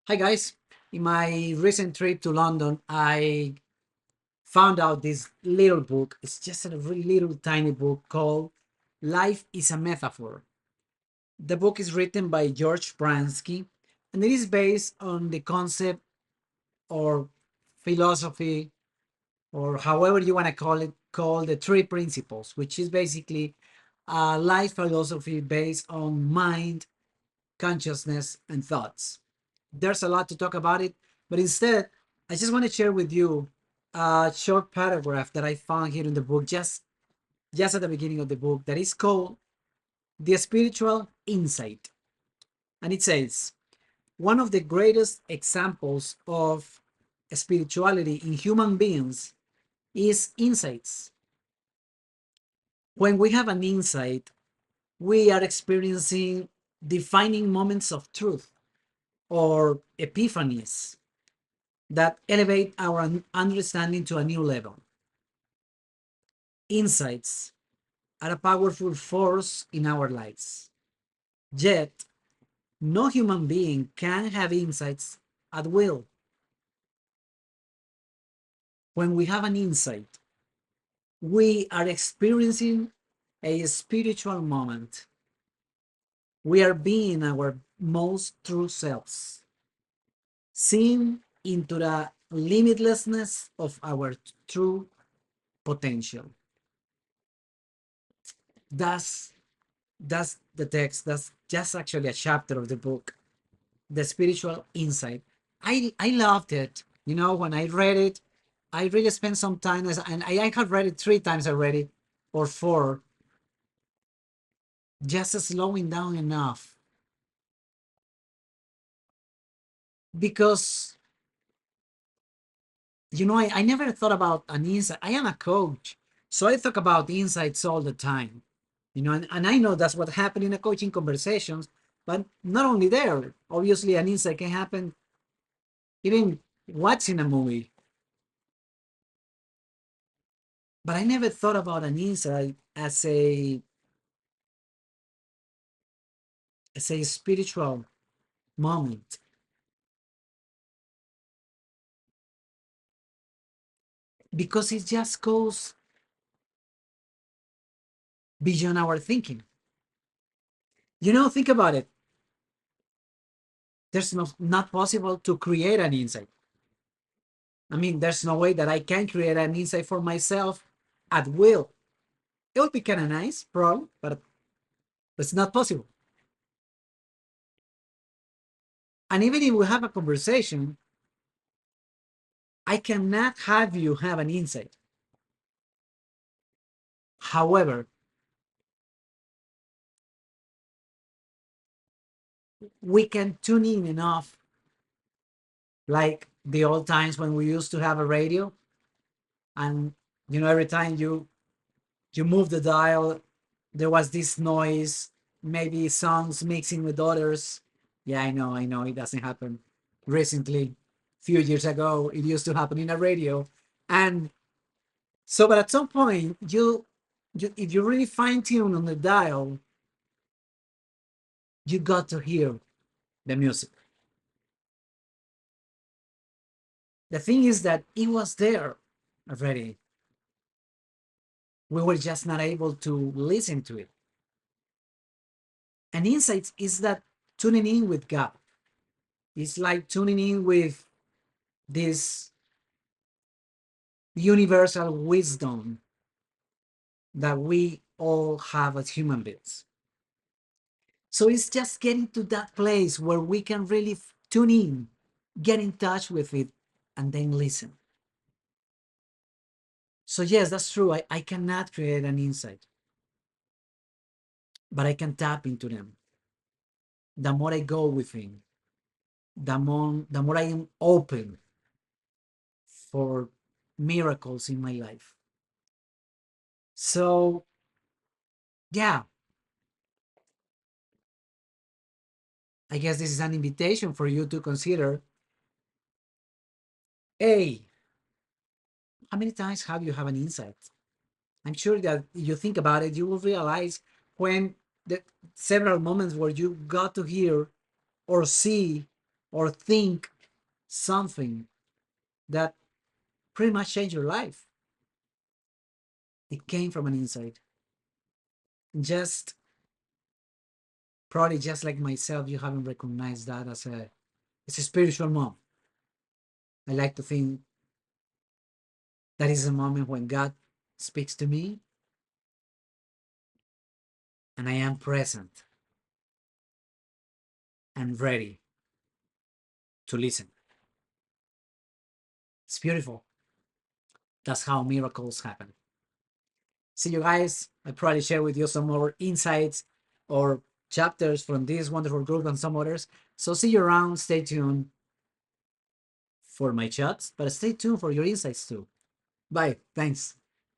Hi guys, in my recent trip to London, I found out this little book. It's just a really little tiny book called Life is a Metaphor. The book is written by George Pransky and it is based on the concept or philosophy or however you want to call it, called the three principles, which is basically a life philosophy based on mind, consciousness, and thoughts. There's a lot to talk about it, but instead, I just want to share with you a short paragraph that I found here in the book, just at the beginning of the book, that is called The Spiritual Insight. And it says, one of the greatest examples of spirituality in human beings is insights. When we have an insight, we are experiencing defining moments of truth or epiphanies that elevate our understanding to a new level. Insights are a powerful force in our lives. Yet, no human being can have insights at will. When we have an insight, we are experiencing a spiritual moment. We are being our most true selves, seeing into the limitlessness of our true potential. That's that's the text. That's just actually a chapter of the book, The Spiritual Insight. I loved it. You know, when I read it, I really spent some time, and I have read it three times already, or four, just slowing down enough. Because, I never thought about an insight. I am a coach, so I talk about insights all the time. And I know that's what happened in the coaching conversations, but not only there. Obviously, an insight can happen even watching a movie. But I never thought about an insight as a spiritual moment, because it just goes beyond our thinking. Think about it. There's not possible to create an insight. I mean, there's no way that I can create an insight for myself at will. It would be kind of nice, probably, but it's not possible. And even if we have a conversation, I cannot have you have an insight. However, we can tune in enough, like the old times when we used to have a radio, and every time you move the dial, there was this noise, maybe songs mixing with others. Yeah, I know, it doesn't happen recently. Few years ago, it used to happen in a radio, and so, but at some point, if you really fine tune on the dial, you got to hear the music. The thing is that it was there already. We were just not able to listen to it. And insights is that tuning in with God. It's like tuning in with this universal wisdom that we all have as human beings. So it's just getting to that place where we can really tune in, get in touch with it, and then listen. So, yes, that's true. I cannot create an insight, but I can tap into them. The more I go within, the more I am open for miracles in my life. So, yeah, I guess this is an invitation for you to consider, hey, how many times have you have an insight? I'm sure that if you think about it, you will realize when the several moments where you got to hear or see or think something that pretty much changed your life. It came from an insight. Just probably just like myself, you haven't recognized that as a spiritual mom. I like to think that is a moment when God speaks to me and I am present and ready to listen. It's beautiful. That's how miracles happen. See you guys. I probably share with you some more insights or chapters from this wonderful group and some others. So see you around. Stay tuned for my chats, but stay tuned for your insights too. Bye. Thanks.